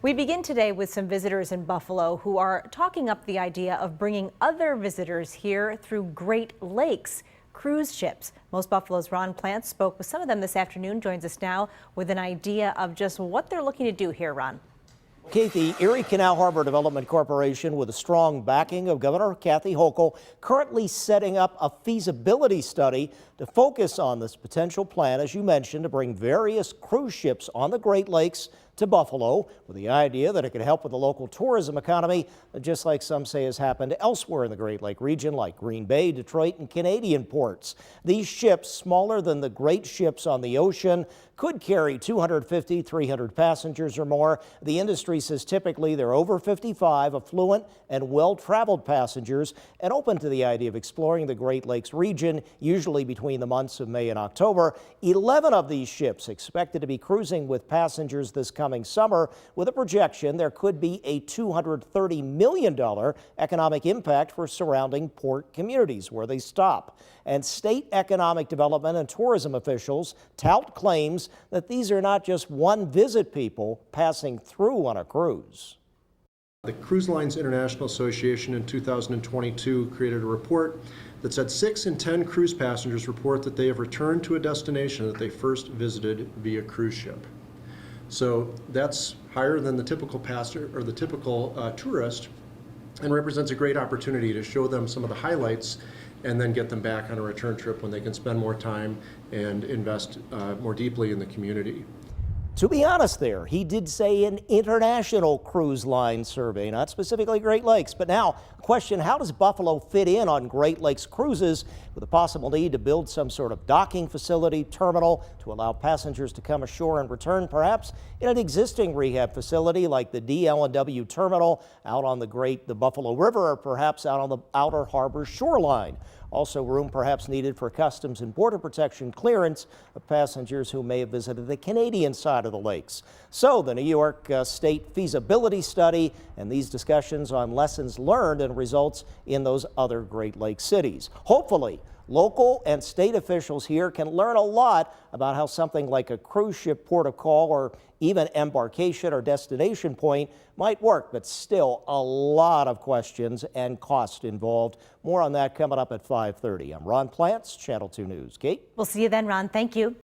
We begin today with some visitors in Buffalo who are talking up the idea of bringing other visitors here through Great Lakes cruise ships. Most Buffalo's Ron Plants spoke with some of them this afternoon, joins us now with an idea of just what they're looking to do here, Ron. Kate, the Erie Canal Harbor Development Corporation, with a strong backing of Governor Kathy Hochul, currently setting up a feasibility study to focus on this potential plan, as you mentioned, to bring various cruise ships on the Great Lakes to Buffalo, with the idea that it could help with the local tourism economy, just like some say has happened elsewhere in the Great Lake region, like Green Bay, Detroit, and Canadian ports. These ships, smaller than the great ships on the ocean, could carry 250, 300 passengers or more. The industry says typically they're over 55, affluent and well-traveled passengers, and open to the idea of exploring the Great Lakes region, usually between the months of May and October. 11 of these ships expected to be cruising with passengers this coming summer, with a projection there could be a $230 million economic impact for surrounding port communities where they stop. And state economic development and tourism officials tout claims that these are not just one visit people passing through on a cruise. The Cruise Lines International Association in 2022 created a report that said 6 in 10 cruise passengers report that they have returned to a destination that they first visited via cruise ship. So that's higher than the typical passenger or the typical tourist, and represents a great opportunity to show them some of the highlights and then get them back on a return trip when they can spend more time and invest more deeply in the community. To be honest there, he did say an international cruise line survey, not specifically Great Lakes. But now, question, how does Buffalo fit in on Great Lakes cruises, with a possible need to build some sort of docking facility, terminal, to allow passengers to come ashore and return, perhaps in an existing rehab facility like the DL&W terminal out on the Buffalo River, or perhaps out on the outer harbor shoreline. Also room perhaps needed for Customs and Border Protection clearance of passengers who may have visited the Canadian side of the lakes. So the New York State feasibility study and these discussions on lessons learned and results in those other Great Lakes cities. Hopefully, local and state officials here can learn a lot about how something like a cruise ship port of call or even embarkation or destination point might work, but still a lot of questions and cost involved. More on that coming up at 5:30. I'm Ron Plants, Channel 2 News. Kate? We'll see you then, Ron. Thank you.